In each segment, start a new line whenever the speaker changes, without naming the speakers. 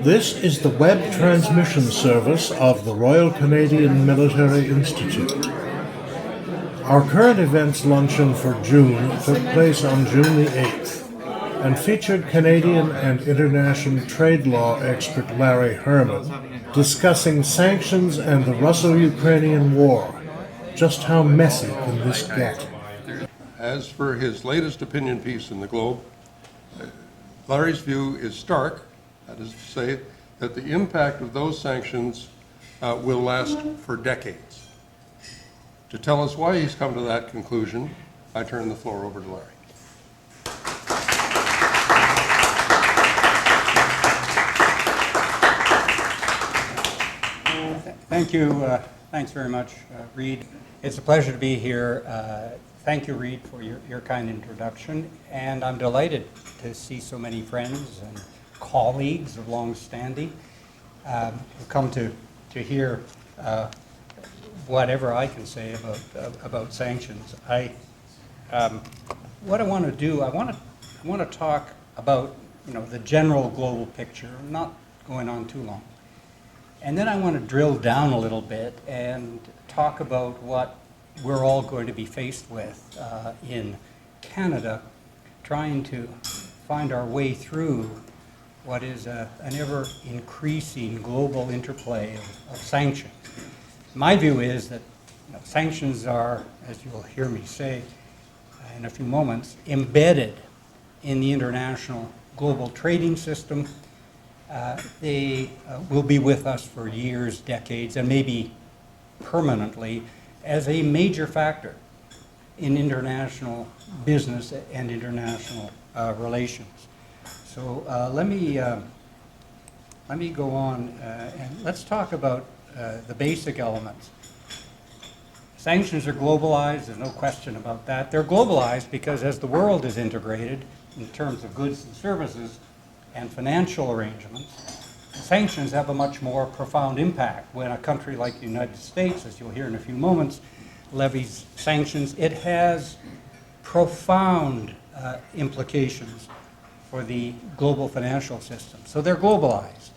This is the web transmission service of the Royal Canadian Military Institute. Our current events luncheon for June took place on June the 8th and featured Canadian and international trade law expert Larry Herman discussing sanctions and the Russo-Ukrainian war. Just how messy can this get?
As for his latest opinion piece in the Globe, Larry's view is stark, that is to say, that the impact of those sanctions will last for decades. To tell us why he's come to that conclusion, I turn the floor over to Larry.
Thank you. Thanks very much, Reid. It's a pleasure to be here. Thank you, Reid, for your kind introduction. And I'm delighted to see so many friends and colleagues of long standing who come to hear whatever I can say about sanctions. What I want to do, I want to talk about the general global picture, not going on too long. And then I want to drill down a little bit and talk about what we're all going to be faced with in Canada, trying to find our way through what is an ever-increasing global interplay of sanctions. My view is that sanctions are, as you'll hear me say in a few moments, embedded in the international global trading system. They will be with us for years, decades, and maybe permanently as a major factor in international business and international relations. So let me go on and let's talk about the basic elements. Sanctions are globalized, there's no question about that. They're globalized because as the world is integrated in terms of goods and services and financial arrangements, sanctions have a much more profound impact. When a country like the United States, as you'll hear in a few moments, levies sanctions, it has profound implications for the global financial system. So they're globalized.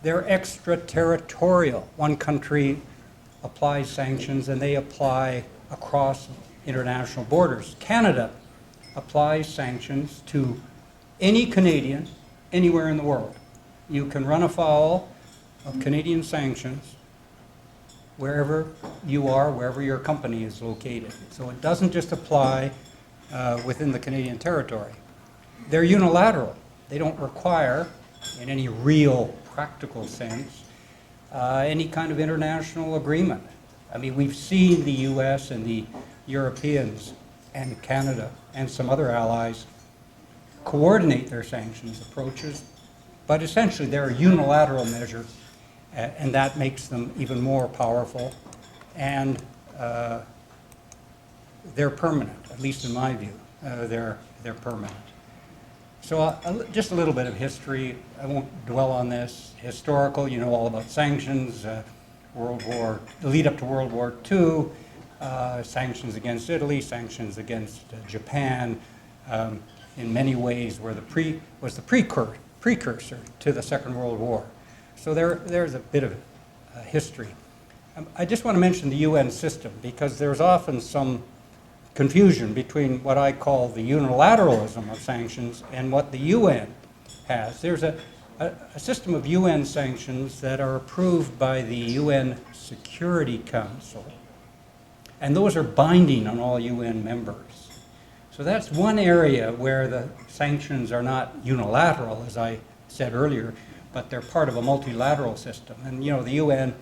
They're extraterritorial. One country applies sanctions and they apply across international borders. Canada applies sanctions to any Canadian anywhere in the world. You can run afoul of Canadian sanctions wherever you are, wherever your company is located. So it doesn't just apply within the Canadian territory. They're unilateral. They don't require, in any real practical sense, any kind of international agreement. I mean, we've seen the US and the Europeans and Canada and some other allies coordinate their sanctions approaches, but essentially they're a unilateral measure, and that makes them even more powerful, and they're permanent, at least in my view. They're permanent. So just a little bit of history. I won't dwell on this. Historical, you know all about sanctions, the lead up to World War II, sanctions against Italy, sanctions against Japan, in many ways was the precursor to the Second World War. So there's a bit of history. I just want to mention the UN system because there's often some confusion between what I call the unilateralism of sanctions and what the UN has. There's a system of UN sanctions that are approved by the UN Security Council, and those are binding on all UN members. So that's one area where the sanctions are not unilateral, as I said earlier, but they're part of a multilateral system. And the UN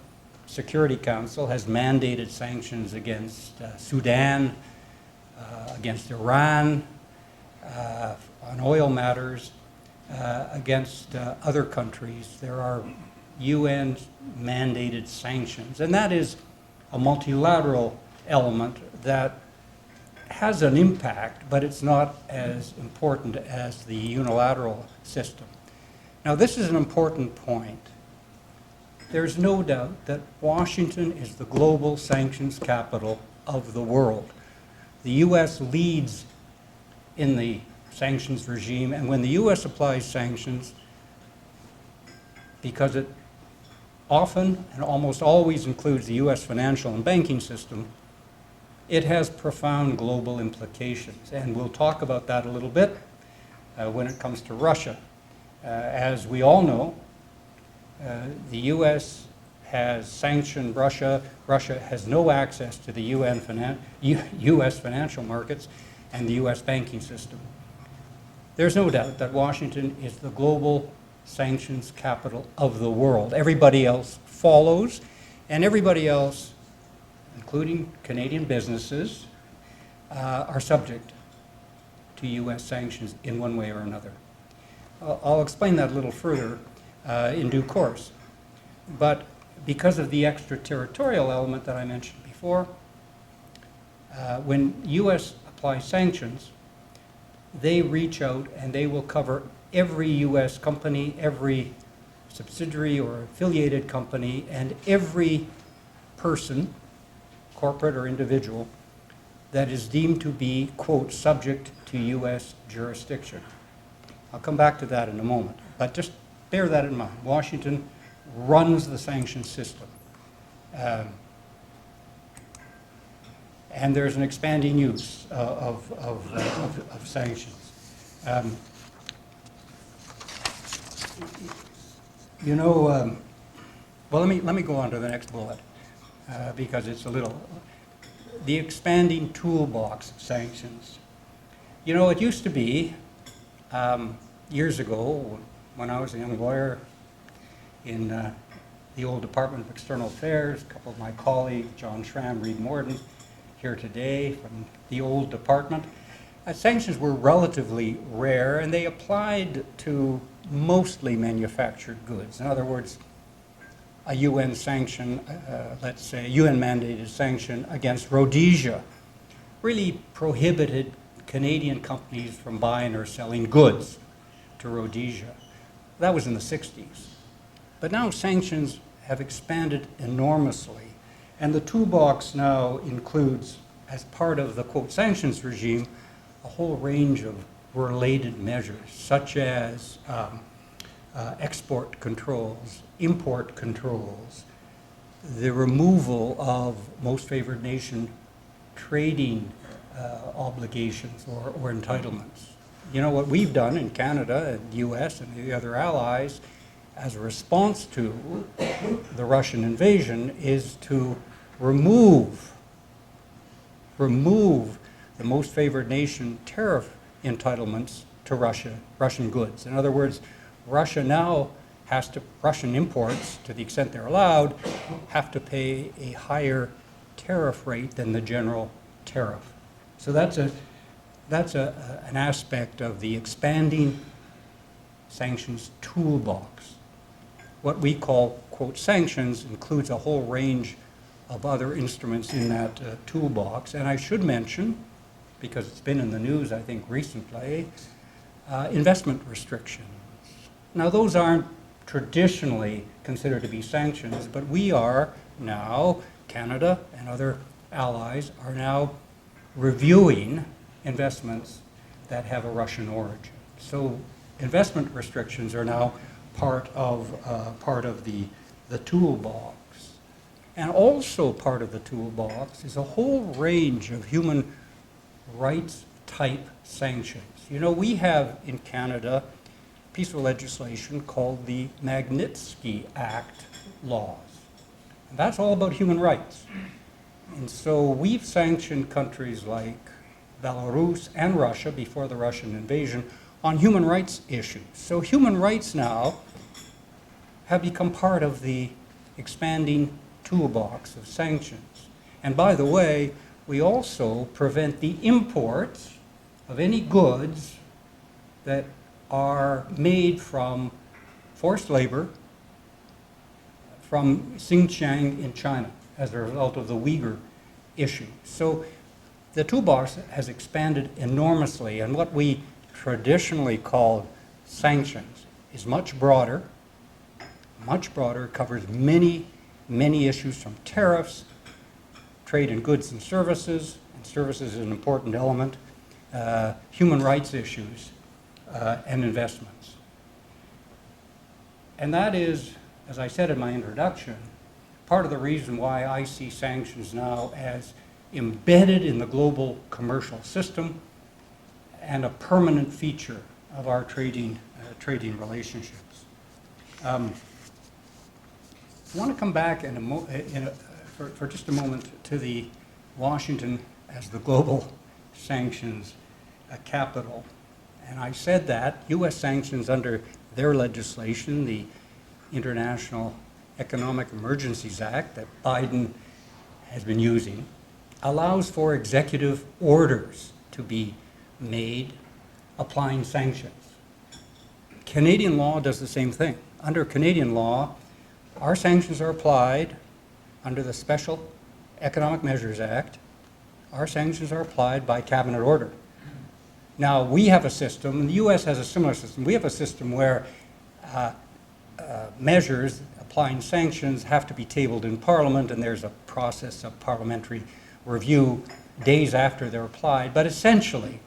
Security Council has mandated sanctions against Sudan, against Iran, on oil matters, against other countries. There are UN mandated sanctions, and that is a multilateral element that has an impact, but it's not as important as the unilateral system. Now, this is an important point. There's no doubt that Washington is the global sanctions capital of the world. The U.S. leads in the sanctions regime, and when the U.S. applies sanctions, because it often and almost always includes the U.S. financial and banking system, it has profound global implications. And we'll talk about that a little bit when it comes to Russia. As we all know, the U.S. has sanctioned Russia. Russia has no access to the U.S. financial markets and the U.S. banking system. There's no doubt that Washington is the global sanctions capital of the world. Everybody else follows, and everybody else, including Canadian businesses, are subject to U.S. sanctions in one way or another. I'll explain that a little further in due course. But because of the extraterritorial element that I mentioned before, when U.S. applies sanctions, they reach out and they will cover every U.S. company, every subsidiary or affiliated company, and every person, corporate or individual, that is deemed to be, quote, subject to U.S. jurisdiction. I'll come back to that in a moment, but just bear that in mind. Washington runs the sanctions system. And there's an expanding use of sanctions. Well, let me go on to the next bullet because it's a little, the expanding toolbox of sanctions. You know, it used to be years ago when I was a young lawyer in the old Department of External Affairs, a couple of my colleagues, John Schramm, Reed Morden, here today from the old department. Sanctions were relatively rare, and they applied to mostly manufactured goods. In other words, a UN sanction, let's say a UN-mandated sanction against Rhodesia, really prohibited Canadian companies from buying or selling goods to Rhodesia. That was in the 60s. But now sanctions have expanded enormously, and the toolbox now includes, as part of the, quote, sanctions regime, a whole range of related measures, such as export controls, import controls, the removal of most favored nation trading obligations or entitlements. You know, what we've done in Canada and the US and the other allies as a response to the Russian invasion is to remove the most favored nation tariff entitlements to Russian goods. In other words, Russia now Russian imports, to the extent they're allowed, have to pay a higher tariff rate than the general tariff. So that's an aspect of the expanding sanctions toolbox. What we call, quote, sanctions includes a whole range of other instruments in that toolbox. And I should mention, because it's been in the news, I think, recently, investment restrictions. Now, those aren't traditionally considered to be sanctions, but we are now, Canada and other allies, are now reviewing investments that have a Russian origin. So investment restrictions are now part of the toolbox. And also part of the toolbox is a whole range of human rights type sanctions. You know, we have in Canada a piece of legislation called the Magnitsky Act laws. And that's all about human rights. And so we've sanctioned countries like Belarus and Russia before the Russian invasion on human rights issues. So human rights now have become part of the expanding toolbox of sanctions. And by the way, we also prevent the imports of any goods that are made from forced labor from Xinjiang in China as a result of the Uyghur issue. So the toolbox has expanded enormously, and what we traditionally called sanctions is much broader, covers many issues from tariffs, trade in goods and services is an important element, human rights issues, and investments. And that is as I said in my introduction, part of the reason why I see sanctions now as embedded in the global commercial system and a permanent feature of our trading relationships. I want to come back for just a moment to the Washington as the global sanctions capital. And I said that U.S. sanctions under their legislation, the International Economic Emergencies Act that Biden has been using, allows for executive orders to be made applying sanctions. Canadian law does the same thing. Under Canadian law, our sanctions are applied under the Special Economic Measures Act. Our sanctions are applied by cabinet order. Now, we have a system, and the U.S. has a similar system. We have a system where measures applying sanctions have to be tabled in Parliament, and there's a process of parliamentary review days after they're applied. But essentially,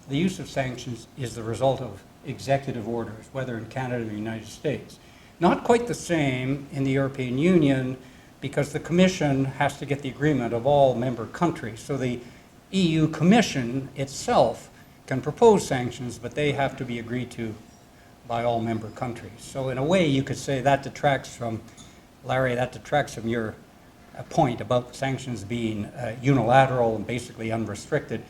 the use of sanctions is the result of executive orders, whether in Canada or the United States. Not quite the same in the European Union, because the Commission has to get the agreement of all member countries. So the EU Commission itself can propose sanctions, but they have to be agreed to by all member countries. So in a way, you could say that detracts from, Larry, that detracts from your point about sanctions being unilateral and basically unrestricted.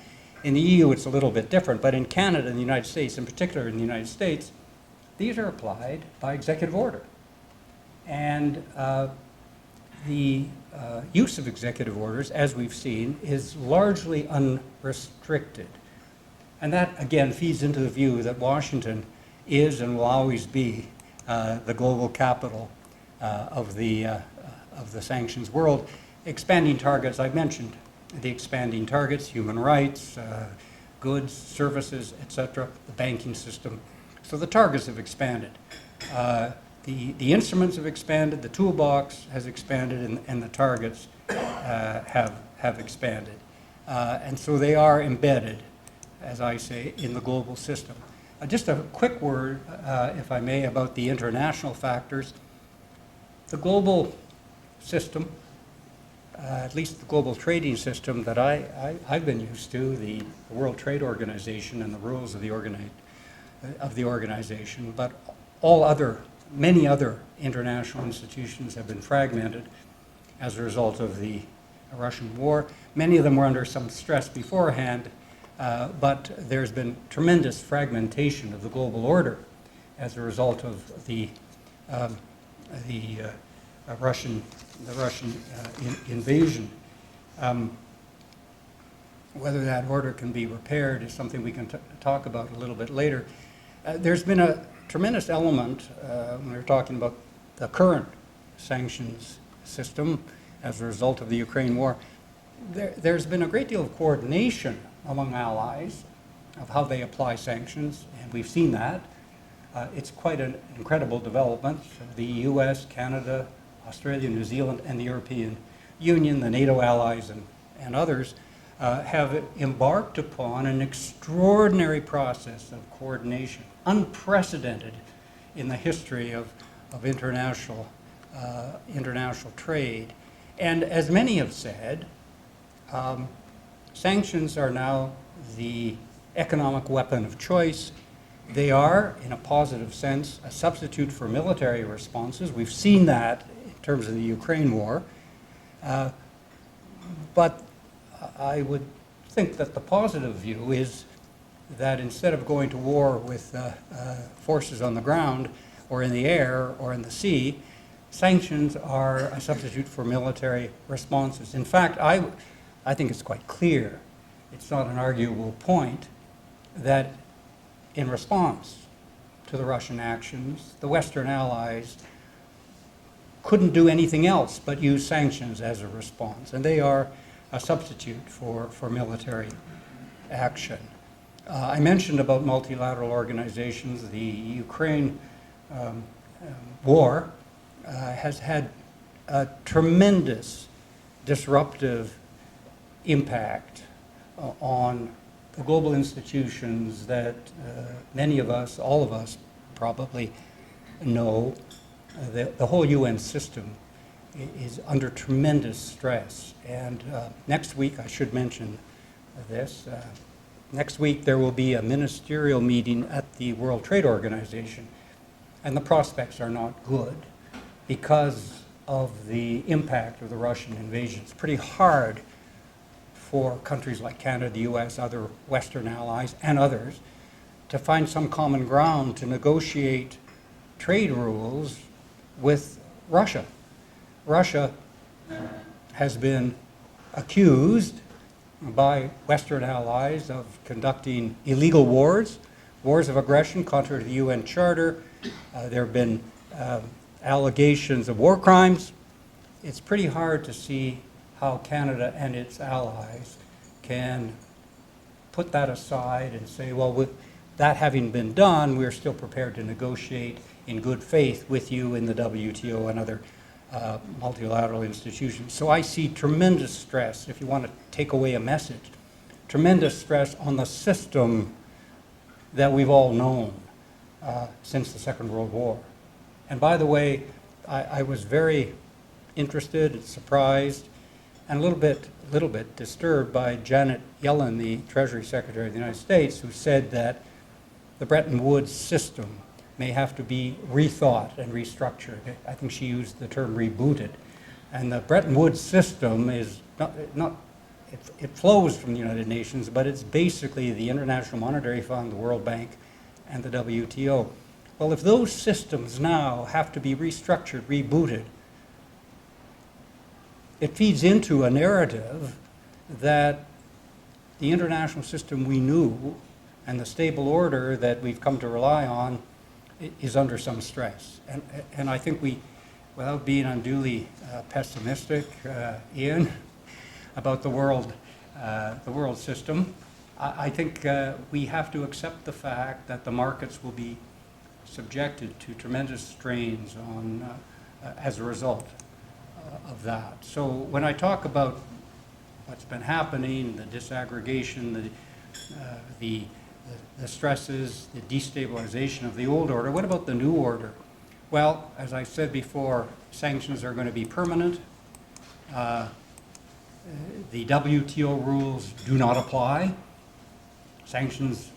In the EU, it's a little bit different, but in Canada and the United States, in particular in the United States, these are applied by executive order. And the use of executive orders, as we've seen, is largely unrestricted. And that, again, feeds into the view that Washington is and will always be the global capital of the sanctions world. Expanding targets, I've mentioned the expanding targets, human rights, goods, services, etc., the banking system. So the targets have expanded. The instruments have expanded, the toolbox has expanded, and the targets have expanded. And so they are embedded, as I say, in the global system. Just a quick word, if I may, about the international factors. The global system, at least the global trading system that I've been used to, the World Trade Organization and the rules of the organization, but many other international institutions have been fragmented as a result of the Russian war. Many of them were under some stress beforehand, but there's been tremendous fragmentation of the global order as a result of the Russian invasion. Whether that order can be repaired is something we can talk about a little bit later. There's been a tremendous element when we're talking about the current sanctions system as a result of the Ukraine war. There's been a great deal of coordination among allies of how they apply sanctions, and we've seen that. It's quite an incredible development. The US, Canada, Australia, New Zealand, and the European Union, the NATO allies, and others have embarked upon an extraordinary process of coordination, unprecedented in the history of international trade. And as many have said, sanctions are now the economic weapon of choice. They are, in a positive sense, a substitute for military responses. We've seen that in terms of the Ukraine war. But I would think that the positive view is that instead of going to war with forces on the ground or in the air or in the sea, sanctions are a substitute for military responses. In fact, I think it's quite clear, it's not an arguable point, that in response to the Russian actions, the Western allies couldn't do anything else but use sanctions as a response, and they are a substitute for military action. I mentioned about multilateral organizations. The Ukraine war has had a tremendous disruptive impact on the global institutions that many of us, all of us probably know. the whole UN system is under tremendous stress. And next week, I should mention this, next week there will be a ministerial meeting at the World Trade Organization, and the prospects are not good because of the impact of the Russian invasion. It's pretty hard for countries like Canada, the US, other Western allies, and others to find some common ground to negotiate trade rules with Russia. Russia has been accused by Western allies of conducting illegal wars, wars of aggression contrary to the UN Charter. There have been allegations of war crimes. It's pretty hard to see how Canada and its allies can put that aside and say, well, with that having been done, we're still prepared to negotiate in good faith with you in the WTO and other multilateral institutions. So I see tremendous stress, if you want to take away a message, tremendous stress on the system that we've all known since the Second World War. And by the way, I was very interested, surprised, and a little bit disturbed by Janet Yellen, the Treasury Secretary of the United States, who said that the Bretton Woods system may have to be rethought and restructured. I think she used the term rebooted. And the Bretton Woods system is it flows from the United Nations, but it's basically the International Monetary Fund, the World Bank, and the WTO. Well, if those systems now have to be restructured, rebooted, it feeds into a narrative that the international system we knew and the stable order that we've come to rely on is under some stress. And I think we, without being unduly pessimistic, Ian, about the world system, I think we have to accept the fact that the markets will be subjected to tremendous strains on, as a result of that. So when I talk about what's been happening, the disaggregation, the stresses, the destabilization of the old order, what about the new order? Well, as I said before, sanctions are going to be permanent. The WTO rules do not apply. Sanctions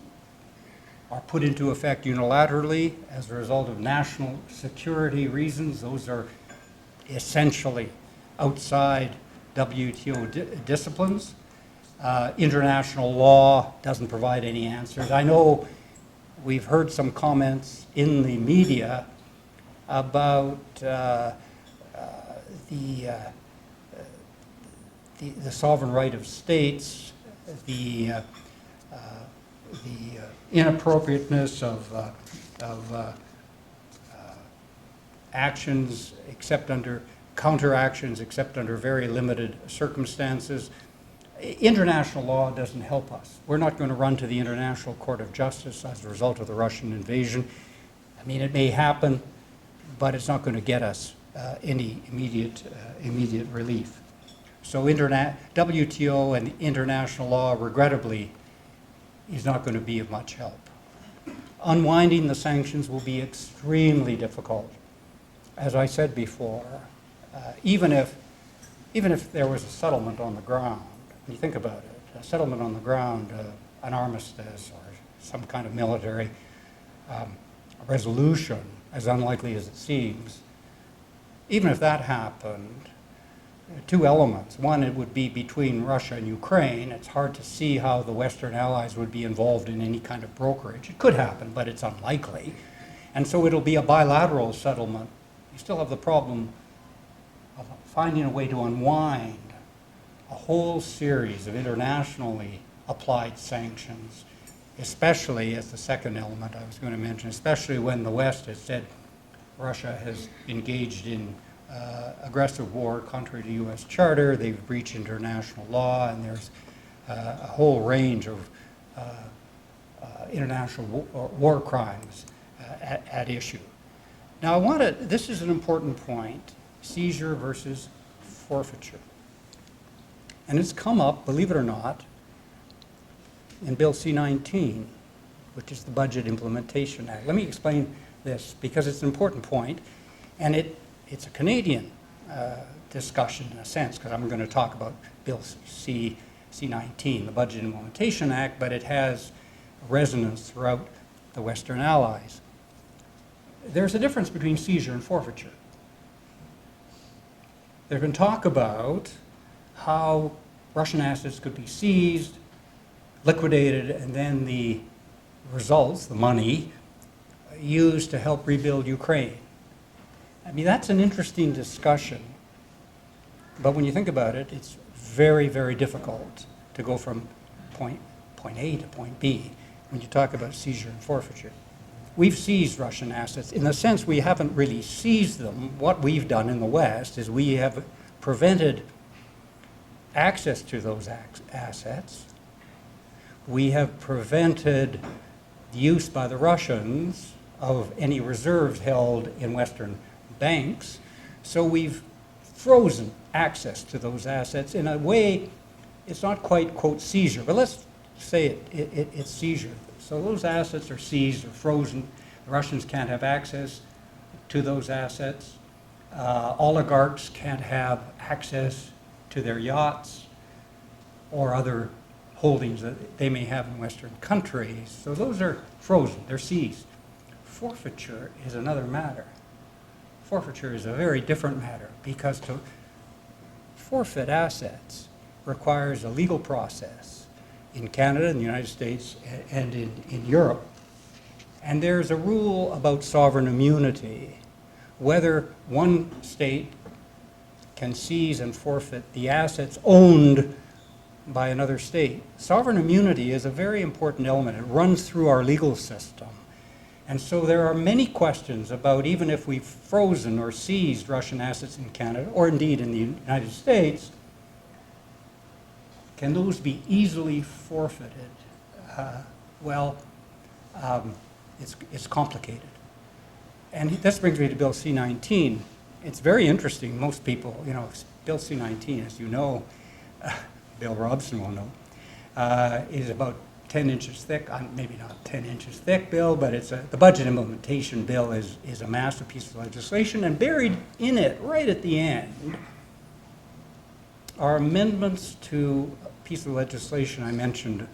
are put into effect unilaterally as a result of national security reasons. Those are essentially outside WTO disciplines. International law doesn't provide any answers. I know we've heard some comments in the media about the sovereign right of states, the inappropriateness of actions except under counteractions except under very limited circumstances. International law doesn't help us. We're not going to run to the International Court of Justice as a result of the Russian invasion. I mean, it may happen, but it's not going to get us any immediate relief. So WTO and international law, regrettably, is not going to be of much help. Unwinding the sanctions will be extremely difficult. As I said before, even if there was a settlement on the ground, when you think about it, a settlement on the ground, an armistice or some kind of military resolution, as unlikely as it seems, even if that happened, two elements. One, it would be between Russia and Ukraine. It's hard to see how the Western allies would be involved in any kind of brokerage. It could happen, but it's unlikely. And so it'll be a bilateral settlement. You still have the problem of finding a way to unwind a whole series of internationally applied sanctions, especially as the second element I was going to mention, especially when the West has said Russia has engaged in aggressive war contrary to U.S. Charter, they've breached international law, and there's a whole range of international war crimes at issue. Now this is an important point, seizure versus forfeiture. And it's come up, believe it or not, in Bill C-19, which is the Budget Implementation Act. Let me explain this because it's an important point. And it's a Canadian discussion in a sense, because I'm going to talk about Bill C-19, the Budget Implementation Act, but it has resonance throughout the Western Allies. There's a difference between seizure and forfeiture. There's been talk about how Russian assets could be seized, liquidated, and then the results, the money, used to help rebuild Ukraine. I mean, that's an interesting discussion. But when you think about it, it's very, very difficult to go from point A to point B when you talk about seizure and forfeiture. We've seized Russian assets. In a sense, we haven't really seized them. What we've done in the West is we have prevented access to those assets. We have prevented the use by the Russians of any reserves held in Western banks. So we've frozen access to those assets. In a way, it's not quite, quote, seizure, but let's say it's seizure. So those assets are seized or frozen. The Russians can't have access to those assets. Oligarchs can't have access to their yachts or other holdings that they may have in Western countries. So those are frozen, they're seized. Forfeiture is another matter. Forfeiture is a very different matter because to forfeit assets requires a legal process in Canada, in the United States, and in Europe. And there's a rule about sovereign immunity, whether one state can seize and forfeit the assets owned by another state. Sovereign immunity is a very important element. It runs through our legal system. And so there are many questions about even if we've frozen or seized Russian assets in Canada, or indeed in the United States, can those be easily forfeited? It's complicated. And this brings me to Bill C-19. It's very interesting. Most people, Bill C-19, as you know, Bill Robson will know, is about 10 inches thick. Maybe not 10 inches thick, Bill, but it's the Budget Implementation Bill is a masterpiece of legislation, and buried in it, right at the end, are amendments to a piece of legislation I mentioned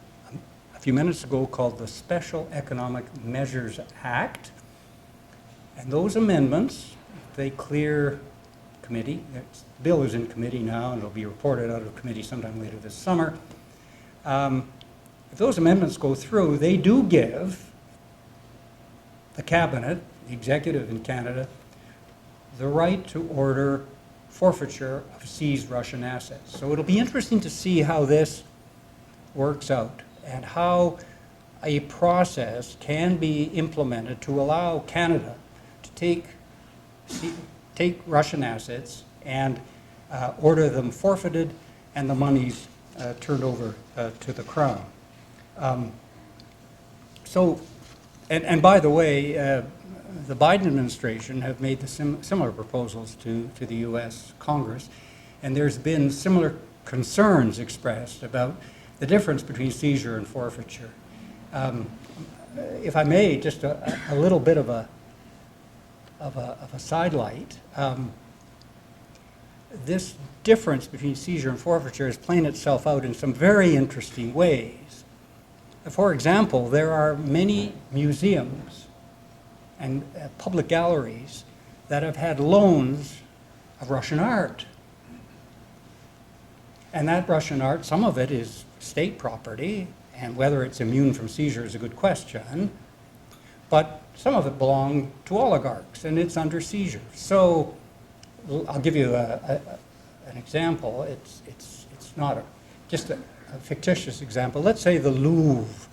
a few minutes ago called the Special Economic Measures Act. And those amendments, they clear committee. The bill is in committee now, and it'll be reported out of committee sometime later this summer. If those amendments go through, they do give the cabinet, the executive in Canada, the right to order forfeiture of seized Russian assets. So it'll be interesting to see how this works out and how a process can be implemented to allow Canada to take Russian assets and order them forfeited and the monies turned over to the Crown. And by the way, the Biden administration have made the similar proposals to the U.S. Congress, and there's been similar concerns expressed about the difference between seizure and forfeiture. If I may, just a little bit of a sidelight. This difference between seizure and forfeiture is playing itself out in some very interesting ways. For example, there are many museums and public galleries that have had loans of Russian art. And that Russian art, some of it is state property, and whether it's immune from seizure is a good question, but some of it belong to oligarchs, and it's under seizure. So I'll give you an example. It's not just a fictitious example. Let's say the Louvre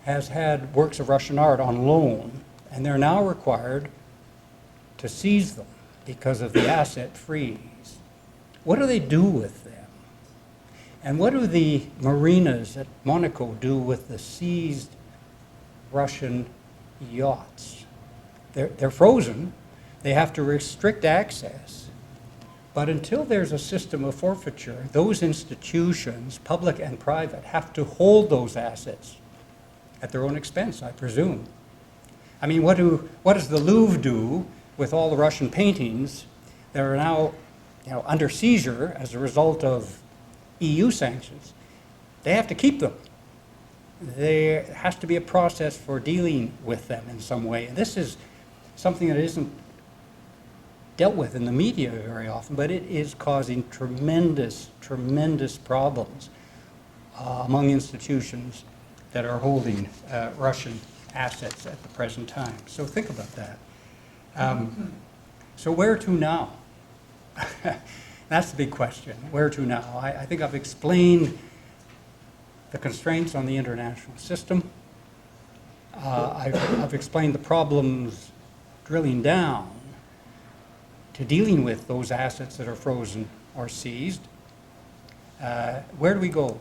has had works of Russian art on loan, and they're now required to seize them because of the asset freeze. What do they do with them? And what do the marinas at Monaco do with the seized Russian yachts? They're frozen. They have to restrict access. But until there's a system of forfeiture, those institutions, public and private, have to hold those assets at their own expense, I presume. I mean, what does the Louvre do with all the Russian paintings that are now, under seizure as a result of EU sanctions, they have to keep them. There has to be a process for dealing with them in some way. And this is something that isn't dealt with in the media very often, but it is causing tremendous, tremendous problems among institutions that are holding Russian assets at the present time. So think about that. So where to now? That's the big question. Where to now? I think I've explained the constraints on the international system. I've explained the problems drilling down to dealing with those assets that are frozen or seized. Where do we go?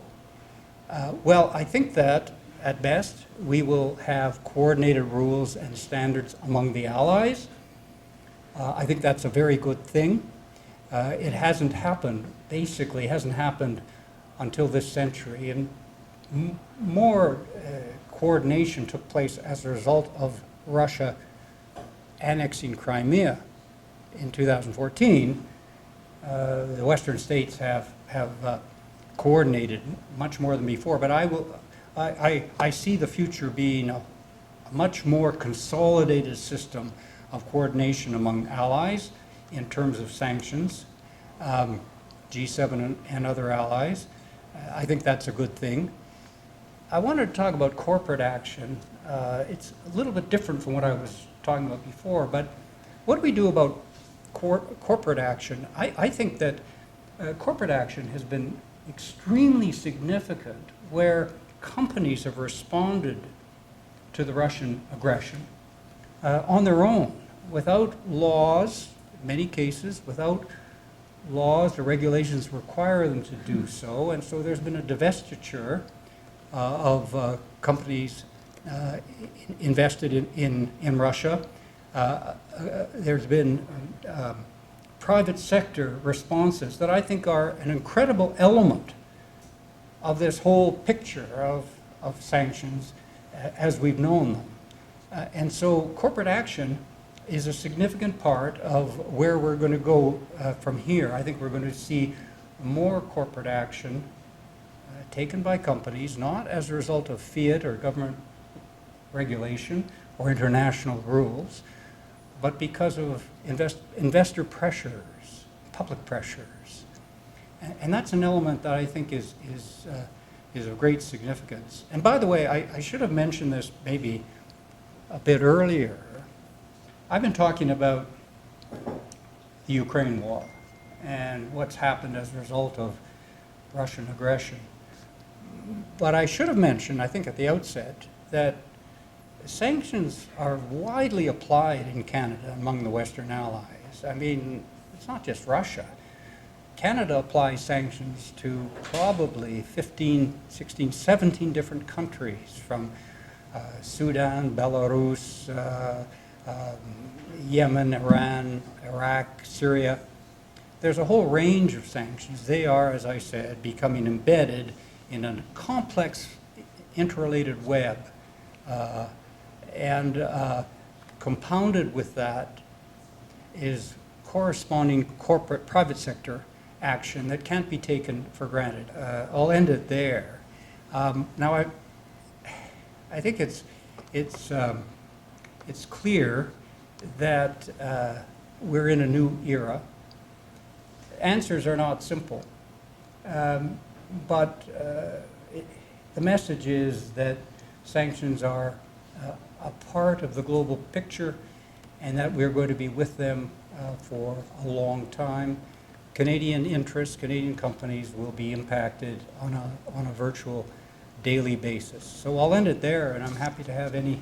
Well, I think that at best we will have coordinated rules and standards among the allies. I think that's a very good thing. It hasn't happened, basically hasn't happened until this century, and more coordination took place as a result of Russia annexing Crimea in 2014. The Western states have coordinated much more than before, but I see the future being a much more consolidated system of coordination among allies in terms of sanctions, G7 and other allies. I think that's a good thing. I wanted to talk about corporate action. It's a little bit different from what I was talking about before, but what do we do about corporate action? I think that corporate action has been extremely significant where companies have responded to the Russian aggression on their own, without laws, in many cases, without laws or regulations require them to do so. And so there's been a divestiture of companies invested in Russia. There's been private sector responses that I think are an incredible element of this whole picture of sanctions as we've known them. And so corporate action is a significant part of where we're going to go from here. I think we're going to see more corporate action taken by companies, not as a result of fiat or government regulation or international rules, but because of investor pressures, public pressures. And that's an element that I think is of great significance. And by the way, I should have mentioned this maybe a bit earlier. I've been talking about the Ukraine war and what's happened as a result of Russian aggression. But I should have mentioned, I think at the outset, that sanctions are widely applied in Canada among the Western allies. I mean, it's not just Russia. Canada applies sanctions to probably 15, 16, 17 different countries, from Sudan, Belarus, Yemen, Iran, Iraq, Syria. There's a whole range of sanctions. They are, as I said, becoming embedded in a complex, interrelated web. And compounded with that is corresponding corporate private sector action that can't be taken for granted. I'll end it there. Now, I think it's clear that we're in a new era. Answers are not simple, but the message is that sanctions are a part of the global picture, and that we're going to be with them for a long time. Canadian interests, Canadian companies will be impacted on a virtual daily basis. So I'll end it there, and I'm happy to have any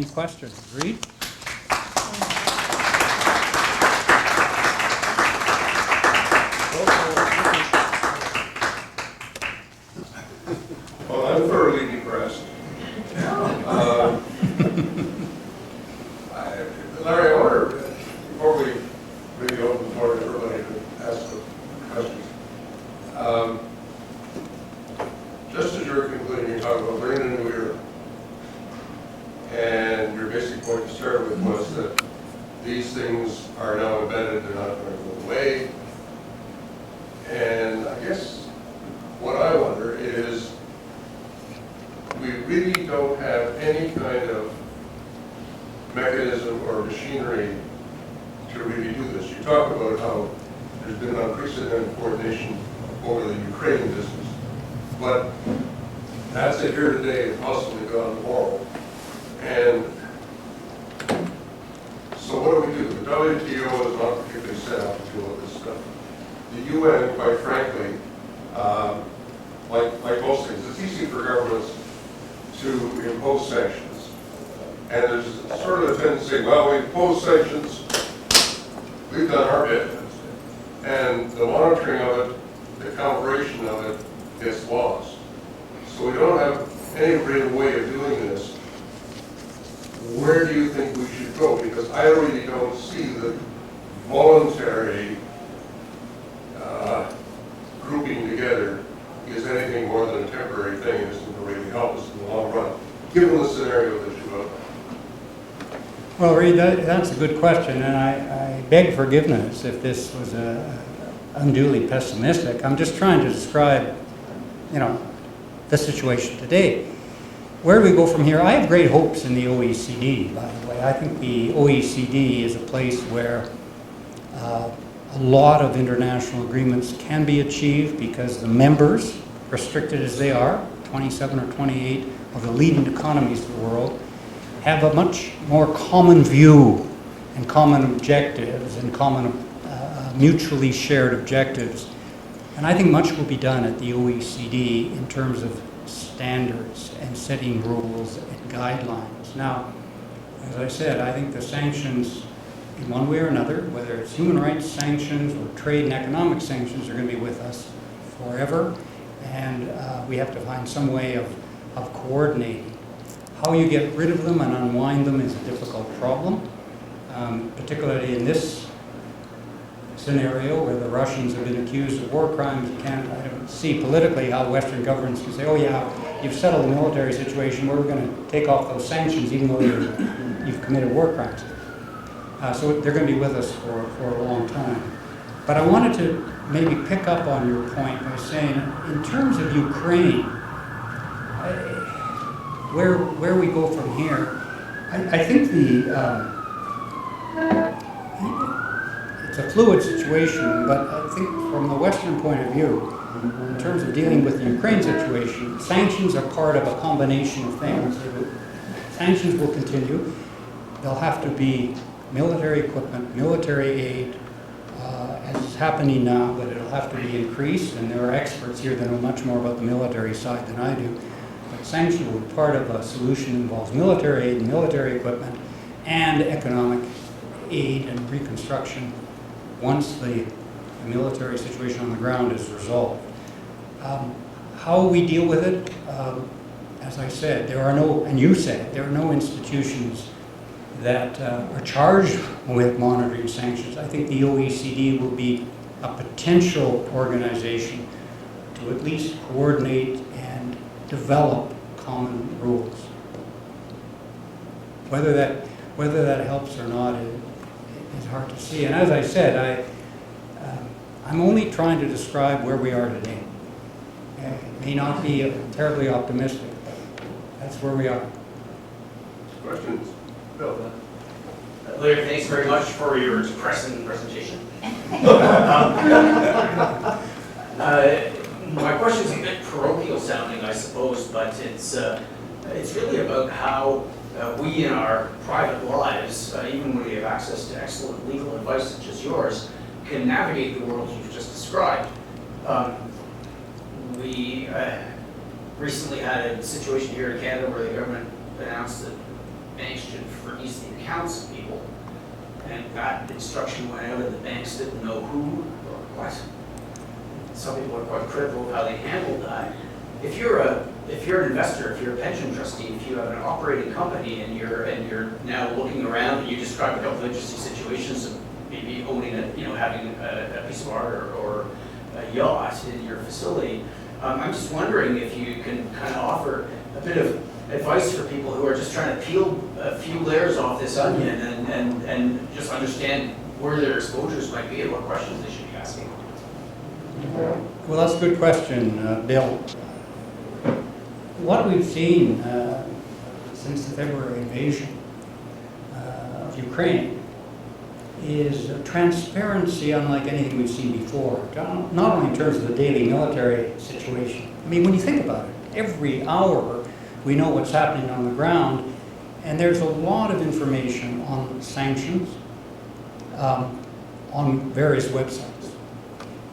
questions. Reid?
Well, I'm thoroughly depressed. Larry, I wonder, before we really open the floor to everybody to ask some questions, just as you're concluding, you're talking about we're in a new era, and your basic point to start are now embedded, they're not going to go away. And I guess what I wonder is, we really don't have any kind of mechanism or machinery to really do this. You talk about how there's been unprecedented coordination over the Ukraine business, but that's it here today and possibly gone tomorrow. And so what do? The WTO is not particularly set up to deal with this stuff. The UN, quite frankly, like most things, it's easy for governments to impose sanctions. And there's sort of a tendency to say, well, we impose sanctions, we've done our bit. And the monitoring of it, the calibration of it, gets lost. So we don't have any real way of doing this. Where do you think we should go? Because I really don't see the voluntary grouping together is anything more than a temporary thing. It isn't going to really help us in the long run, given the scenario that you outlined.
Well, Reid, that's a good question, and I beg forgiveness if this was unduly pessimistic. I'm just trying to describe, the situation today. Where do we go from here? I have great hopes in the OECD, by the way. I think the OECD is a place where a lot of international agreements can be achieved because the members, restricted as they are, 27 or 28 of the leading economies of the world, have a much more common view and common objectives and common mutually shared objectives. And I think much will be done at the OECD in terms of standards and setting rules and guidelines. Now, as I said, I think the sanctions, in one way or another, whether it's human rights sanctions or trade and economic sanctions, are going to be with us forever. And we have to find some way of coordinating. How you get rid of them and unwind them is a difficult problem, particularly in this scenario where the Russians have been accused of war crimes. I don't see politically how Western governments can say, oh yeah, you've settled the military situation, we're going to take off those sanctions even though you've committed war crimes. So they're going to be with us for a long time. But I wanted to maybe pick up on your point by saying, in terms of Ukraine, where we go from here, I think it's a fluid situation, but I think from the Western point of view, in terms of dealing with the Ukraine situation, sanctions are part of a combination of things. Sanctions will continue. There'll have to be military equipment, military aid, as is happening now, but it'll have to be increased, and there are experts here that know much more about the military side than I do. But sanctions will be part of a solution that involves military aid, military equipment, and economic aid and reconstruction once the military situation on the ground is resolved. How we deal with it, as I said, there are no, and you said, there are no institutions that are charged with monitoring sanctions. I think the OECD will be a potential organization to at least coordinate and develop common rules. Whether that helps or not is hard to see. And as I said, I'm only trying to describe where we are today. It may not be terribly optimistic, but that's where we are.
Questions? Bill?
Larry, thanks very much for your depressing presentation. My question's a bit parochial sounding, I suppose, but it's really about how we in our private lives, even when we have access to excellent legal advice such as yours, can navigate the world you've just described. We recently had a situation here in Canada where the government announced that banks should freeze the accounts of people, and that instruction went out and the banks didn't know who or what. Some people are quite critical of how they handled that. If you're an investor, if you're a pension trustee, if you have an operating company and you're now looking around, and you described a couple of interesting situations of maybe owning having a piece of art or a yacht in your facility, I'm just wondering if you can kind of offer a bit of advice for people who are just trying to peel a few layers off this onion and just understand where their exposures might be and what questions they should be asking.
Well, that's a good question, Bill. What we've seen since the February invasion of Ukraine is transparency unlike anything we've seen before, not only in terms of the daily military situation. I mean, when you think about it, every hour we know what's happening on the ground, and there's a lot of information on sanctions on various websites.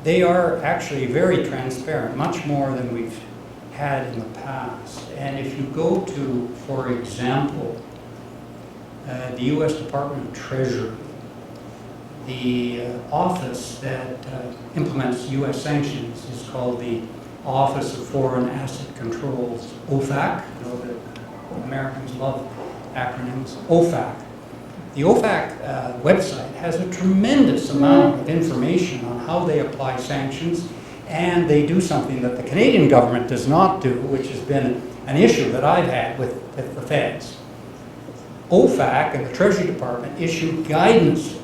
They are actually very transparent, much more than we've had in the past. And if you go to, for example, the U.S. Department of Treasury, the office that implements U.S. sanctions is called the Office of Foreign Asset Controls, OFAC. You know that Americans love acronyms, OFAC. The OFAC website has a tremendous amount of information on how they apply sanctions, and they do something that the Canadian government does not do, which has been an issue that I've had with the feds. OFAC and the Treasury Department issue guidance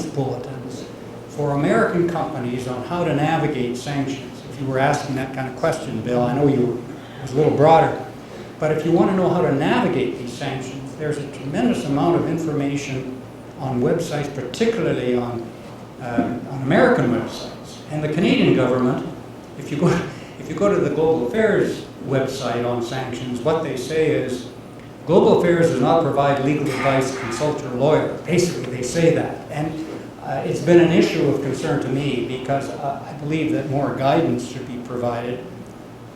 bulletins for American companies on how to navigate sanctions. If you were asking that kind of question, Bill, I know it was a little broader, but if you want to know how to navigate these sanctions, there's a tremendous amount of information on websites, particularly on American websites. And the Canadian government, if you go to the Global Affairs website on sanctions, what they say is, Global Affairs does not provide legal advice, consult your lawyer. Basically, they say that. And it's been an issue of concern to me because I believe that more guidance should be provided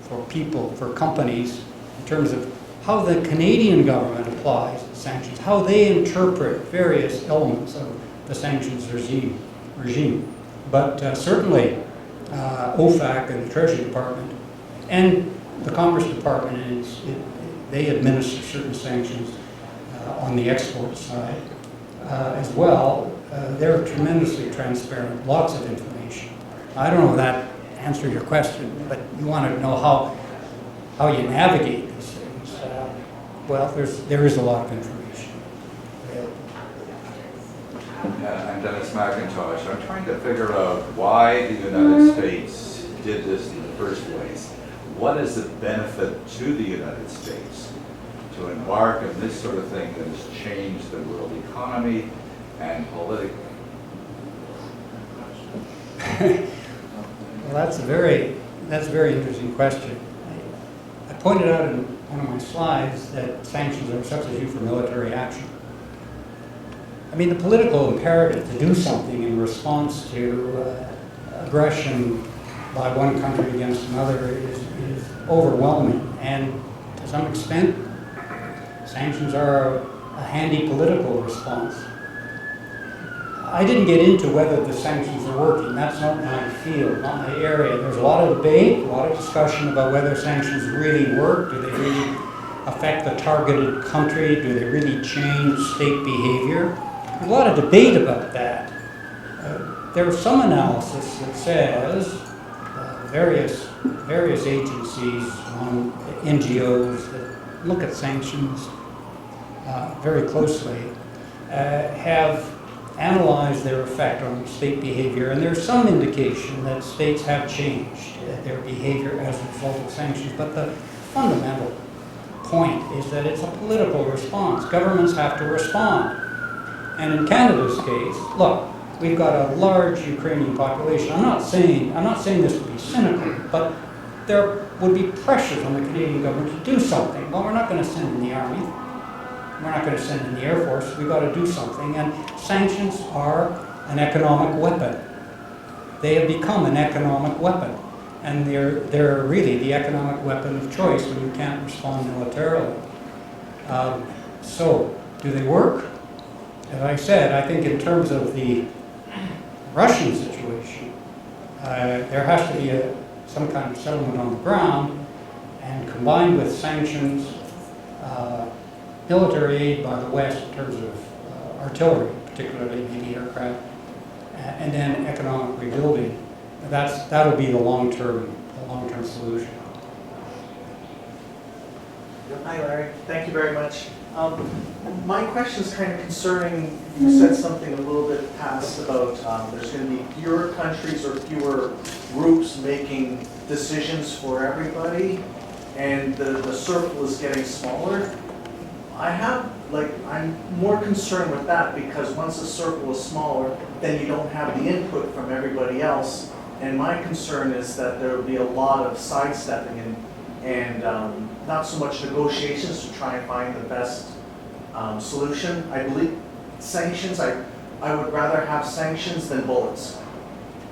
for people, for companies, in terms of how the Canadian government applies sanctions, how they interpret various elements of the sanctions regime. But certainly, OFAC and the Treasury Department and the Commerce Department, they administer certain sanctions on the export side as well. They're tremendously transparent, lots of information. I don't know if that answered your question, but you want to know how you navigate these things. Well, there is a lot of information.
I'm Dennis McIntosh. I'm trying to figure out why the United States did this in the first place. What is the benefit to the United States to embark on this sort of thing that has changed the world economy and politics?
Well, that's a very interesting question. I pointed out in one of my slides that sanctions are a substitute for military action. I mean, the political imperative to do something in response to aggression by one country against another is overwhelming. And to some extent, sanctions are a handy political response. I didn't get into whether the sanctions are working. That's not my field, not my area. There's a lot of debate, a lot of discussion about whether sanctions really work. Do they really affect the targeted country? Do they really change state behavior? There's a lot of debate about that. There's some analysis that says various agencies, NGOs that look at sanctions very closely have analyzed their effect on state behavior, and there's some indication that states have changed their behavior as a result of sanctions. But the fundamental point is that it's a political response. Governments have to respond. And in Canada's case, look, we've got a large Ukrainian population. I'm not saying this to be cynical, but there would be pressures on the Canadian government to do something. Well, we're not going to send in the army. We're not going to send in the Air Force. We've got to do something. And sanctions are an economic weapon. They have become an economic weapon. And they're really the economic weapon of choice when you can't respond militarily. So, do they work? As I said, I think in terms of the Russian situation, there has to be some kind of settlement on the ground, and combined with sanctions, military aid by the West in terms of artillery, particularly maybe aircraft, and then economic rebuilding. That'll be the long-term solution.
Hi, Larry. Thank you very much. My question is kind of concerning, you said something a little bit past about there's going to be fewer countries or fewer groups making decisions for everybody, and the circle is getting smaller. I'm more concerned with that because once the circle is smaller, then you don't have the input from everybody else. And my concern is that there will be a lot of sidestepping and not so much negotiations to try and find the best solution. I believe sanctions, I would rather have sanctions than bullets.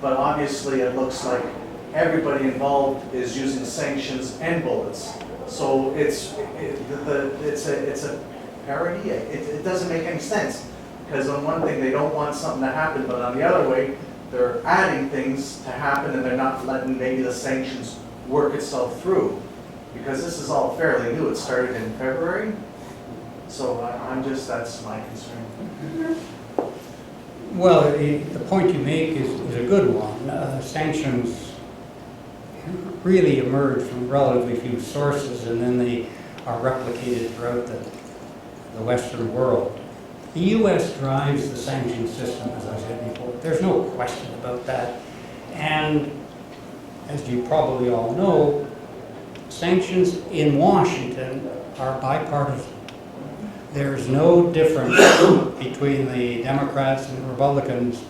But obviously it looks like everybody involved is using sanctions and bullets. So it's a parody. It doesn't make any sense. Because on one thing, they don't want something to happen, but on the other way, they're adding things to happen and they're not letting maybe the sanctions work itself through. Because this is all fairly new. It started in February. So that's my concern.
Well, the point you make is a good one. Sanctions really emerge from relatively few sources, and then they are replicated throughout the Western world. The U.S. drives the sanction system, as I said before. There's no question about that. And as you probably all know, sanctions in Washington are bipartisan. There's no difference between the Democrats and the Republicans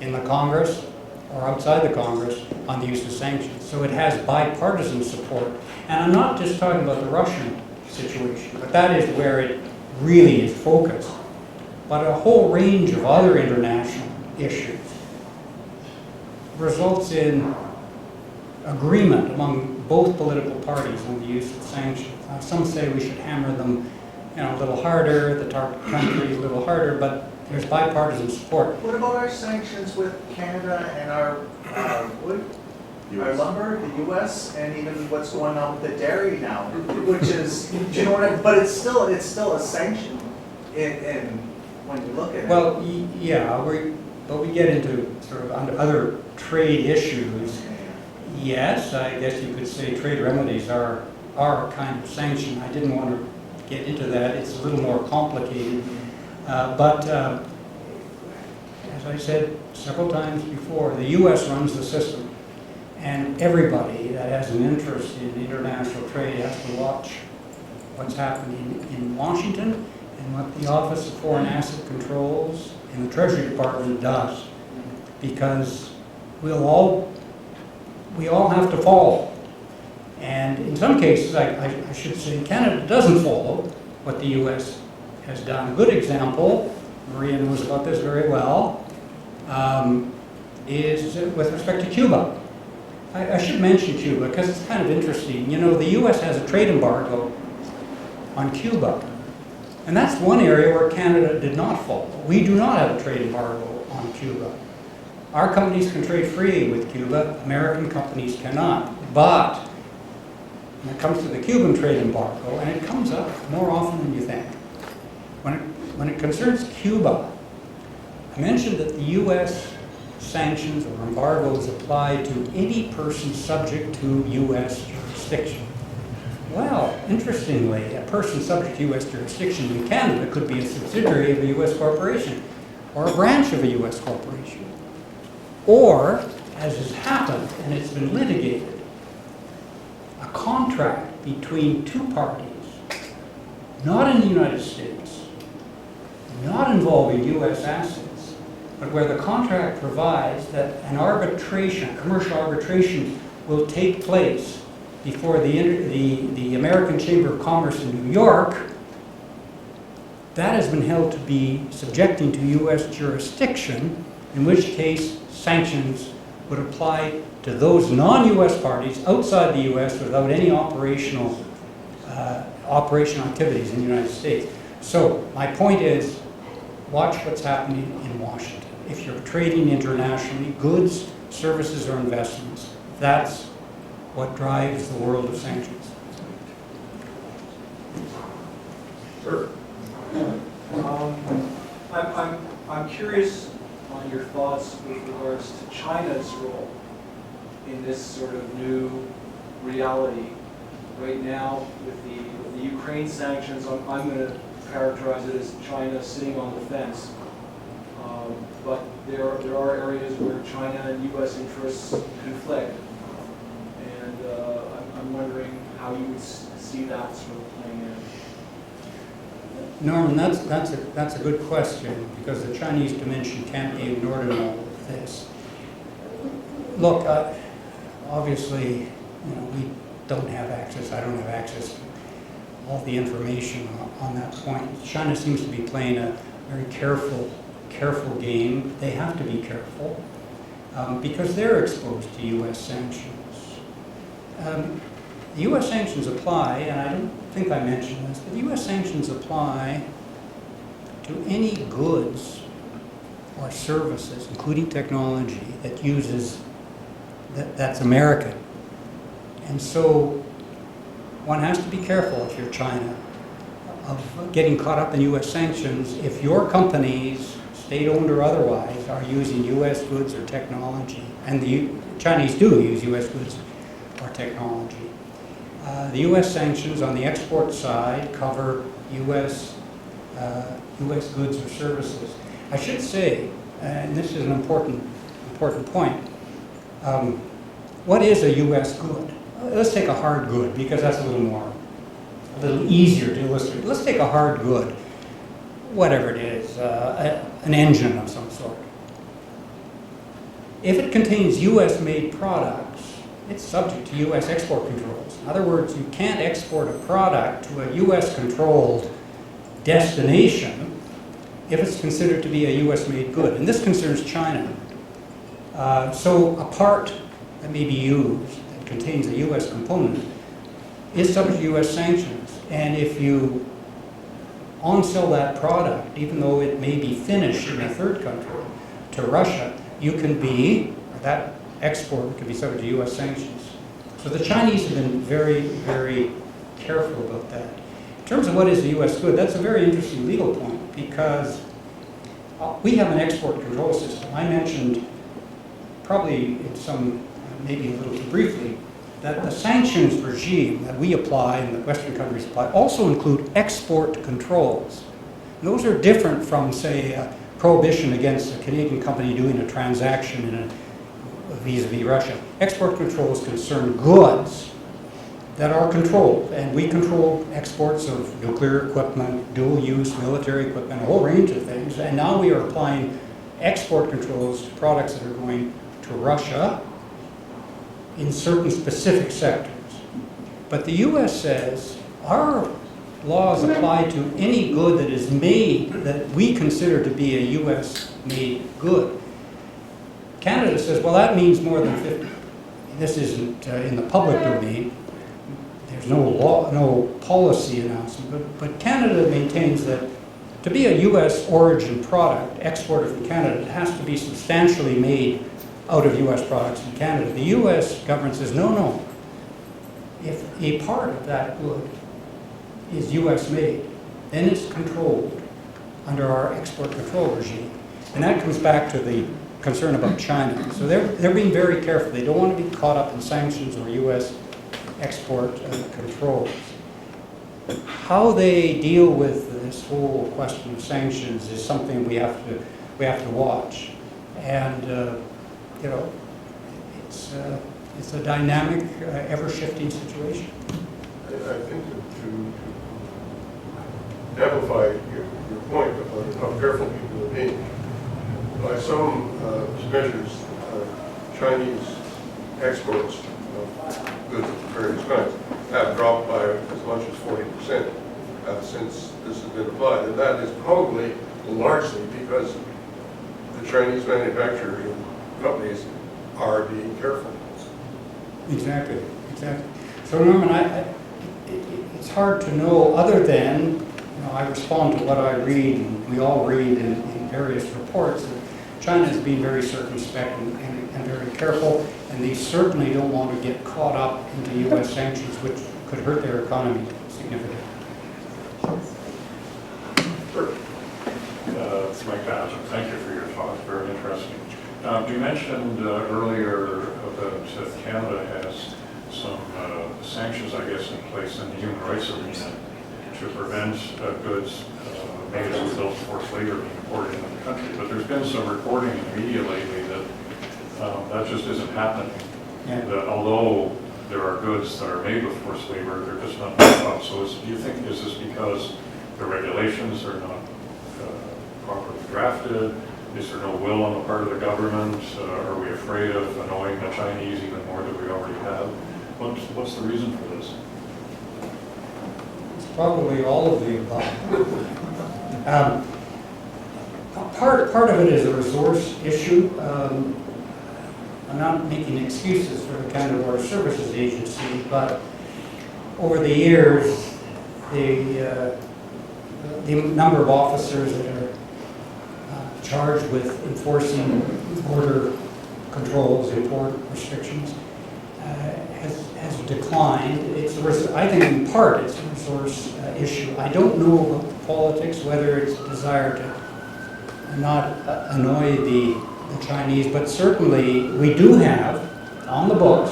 in the Congress or outside the Congress on the use of sanctions. So it has bipartisan support. And I'm not just talking about the Russian situation, but that is where it really is focused. But a whole range of other international issues results in agreement among both political parties on the use of sanctions. Some say we should hammer them a little harder, the target countries a little harder, but there's bipartisan support.
What about our sanctions with Canada and our wood, our lumber, the U.S., and even what's going on with the dairy now, which is, do you know what I mean? But it's still a sanction in when you look at it.
Well, yeah, but we get into sort of other trade issues. Yes, I guess you could say trade remedies are a kind of sanction. I didn't want to get into that. It's a little more complicated. But as I said several times before, the U.S. runs the system. And everybody that has an interest in international trade has to watch what's happening in Washington and what the Office of Foreign Asset Controls in the Treasury Department does. Because we all have to follow. And in some cases, I should say, Canada doesn't follow what the U.S. has done. A good example, Maria knows about this very well, is with respect to Cuba. I should mention Cuba because it's kind of interesting. You know, the U.S. has a trade embargo on Cuba. And that's one area where Canada did not follow. We do not have a trade embargo on Cuba. Our companies can trade freely with Cuba. American companies cannot. But when it comes to the Cuban trade embargo, and it comes up more often than you think, when it concerns Cuba, I mentioned that the U.S. sanctions or embargoes apply to any person subject to U.S. jurisdiction. Well, interestingly, a person subject to U.S. jurisdiction in Canada could be a subsidiary of a U.S. corporation or a branch of a U.S. corporation. Or, as has happened, and it's been litigated, a contract between two parties, not in the United States, not involving U.S. assets, but where the contract provides that an arbitration, commercial arbitration, will take place before the American Chamber of Commerce in New York. That has been held to be subjecting to U.S. jurisdiction, in which case sanctions would apply to those non-U.S. parties outside the U.S. without any operational activities in the United States. So my point is, watch what's happening in Washington. If you're trading internationally, goods, services, or investments, that's what drives the world of sanctions.
Sure. I'm curious on your thoughts with regards to China's role in this sort of new reality right now with the Ukraine sanctions, I'm going to characterize it as China sitting on the fence. But there are areas where China and U.S. interests conflict. And I'm wondering how you would see that sort of playing in.
Norman, that's a good question, because the Chinese dimension can't be ignored in all of this. Look, obviously, we don't have access, I don't have access to all the information on that point. China seems to be playing a very careful game. They have to be careful because they're exposed to U.S. sanctions. The U.S. sanctions apply, and I don't think I mentioned this, but the U.S. sanctions apply to any goods or services, including technology, that uses, that's American. And so one has to be careful, if you're China, of getting caught up in U.S. sanctions if your companies, state-owned or otherwise, are using U.S. goods or technology. And the Chinese do use U.S. goods or technology. The U.S. sanctions on the export side cover U.S. goods or services. I should say, and this is an important point, what is a U.S. good? Let's take a hard good, because that's a little easier to illustrate. Let's take a hard good, whatever it is, an engine of some sort. If it contains U.S.-made products, it's subject to U.S. export controls. In other words, you can't export a product to a U.S.-controlled destination if it's considered to be a U.S.-made good. And this concerns China. So a part that may be used that contains a U.S. component is subject to U.S. sanctions. And if you on-sell that product, even though it may be finished in a third country, to Russia, you can be, or that export could be subject to U.S. sanctions. So the Chinese have been very, very careful about that. In terms of what is a U.S. good, that's a very interesting legal point, because we have an export control system. I mentioned, probably in some, maybe a little too briefly, that the sanctions regime that we apply and that Western countries apply also include export controls. And those are different from, say, a prohibition against a Canadian company doing a transaction in a vis-a-vis Russia. Export controls concern goods that are controlled, and we control exports of nuclear equipment, dual-use military equipment, a whole range of things, and now we are applying export controls to products that are going to Russia in certain specific sectors. But the U.S. says our laws apply to any good that is made that we consider to be a U.S.-made good. Canada says, well, that means more than 50. This isn't in the public domain. There's no law, no policy announcement, but Canada maintains that to be a U.S. origin product exported from Canada, it has to be substantially made out of U.S. products in Canada. The U.S. government says, no. If a part of that good is U.S. made, then it's controlled under our export control regime. And that comes back to the concern about China. So they're being very careful. They don't want to be caught up in sanctions or U.S. export controls. How they deal with this whole question of sanctions is something we have to watch. And it's a dynamic, ever-shifting situation.
I think to amplify your point about how careful people are being, by some measures, Chinese exports of goods of various kinds have dropped by as much as 40% since this has been applied. And that is probably largely because the Chinese manufacturing companies are being careful.
Exactly. So Norman, it's hard to know, other than, I respond to what I read, and we all read in various reports, that China is being very circumspect and very careful, and they certainly don't want to get caught up into U.S. sanctions, which could hurt their economy significantly.
It's Mike Patterson. Thank you for your talk. Very interesting. You mentioned earlier that Canada has some sanctions, I guess, in place in the human rights arena. to prevent goods made as a result of forced labor being imported into the country. But there's been some reporting in the media lately that that just isn't happening.
Yeah.
That although there are goods that are made with forced labor, they're just not brought up. So do you think, is this because the regulations are not properly drafted? Is there no will on the part of the government? Are we afraid of annoying the Chinese even more than we already have? What's the reason for this?
It's probably all of the above. Part of it is a resource issue. I'm not making excuses for the Canada Water Services Agency, but over the years, the number of officers that are charged with enforcing border controls, import restrictions, has declined. I think in part it's a resource issue. I don't know about the politics, whether it's a desire to not annoy the Chinese, but certainly we do have on the books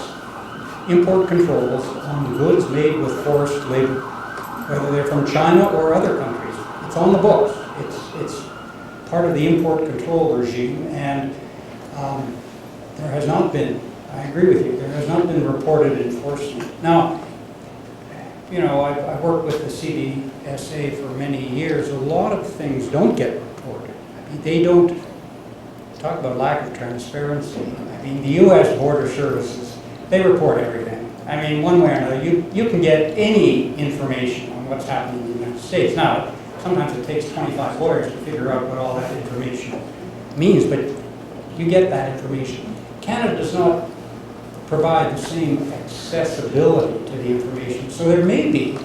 import controls on goods made with forced labor, whether they're from China or other countries. It's on the books. It's part of the import control regime, and there has not been, I agree with you, there has not been reported enforcement. Now, you know, I've worked with the CDSA for many years. A lot of things don't get reported. I mean, they don't talk about lack of transparency. I mean, the U.S. Border Services, they report everything. I mean, one way or another, you can get any information on what's happening in the United States. Now, sometimes it takes 25 lawyers to figure out what all that information means, but you get that information. Canada does not provide the same accessibility to the information. So there may be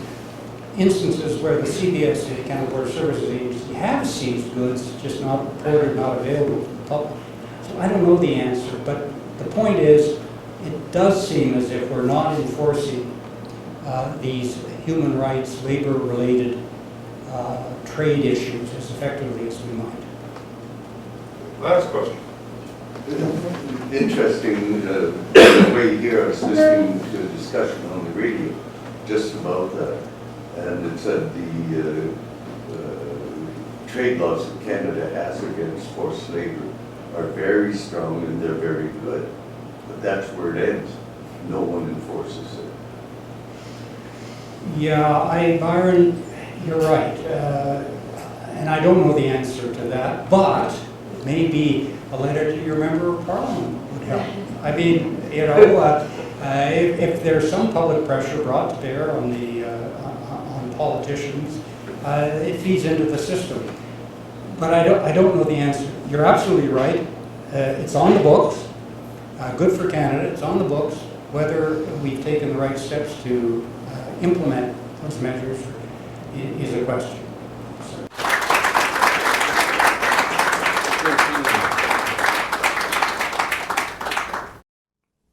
instances where the CBSA, Canada Border Services Agency, have seized goods, just not reported, not available to the public. So I don't know the answer, but the point is, it does seem as if we're not enforcing these human rights, labor-related trade issues as effectively as we might.
Last question.
Interesting way here. I was listening to a discussion on the radio just about that, and it said the trade laws that Canada has against forced labor are very strong and they're very good, but that's where it ends. No one enforces it.
Yeah, Byron, you're right, and I don't know the answer to that, but maybe a letter to your member of parliament would help. I mean, you know, if there's some public pressure brought to bear on on politicians, it feeds into the system. But I don't know the answer. You're absolutely right. It's on the books. Good for Canada. It's on the books. Whether we've taken the right steps to implement those measures is a question.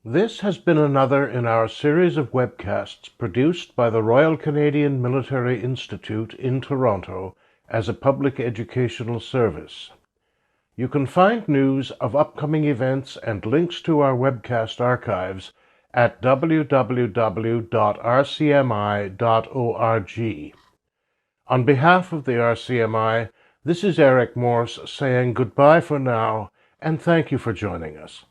This has been another in our series of webcasts produced by the Royal Canadian Military Institute in Toronto as a public educational service. You can find news of upcoming events and links to our webcast archives at www.rcmi.org. On behalf of the RCMI, this is Eric Morse saying goodbye for now, and thank you for joining us.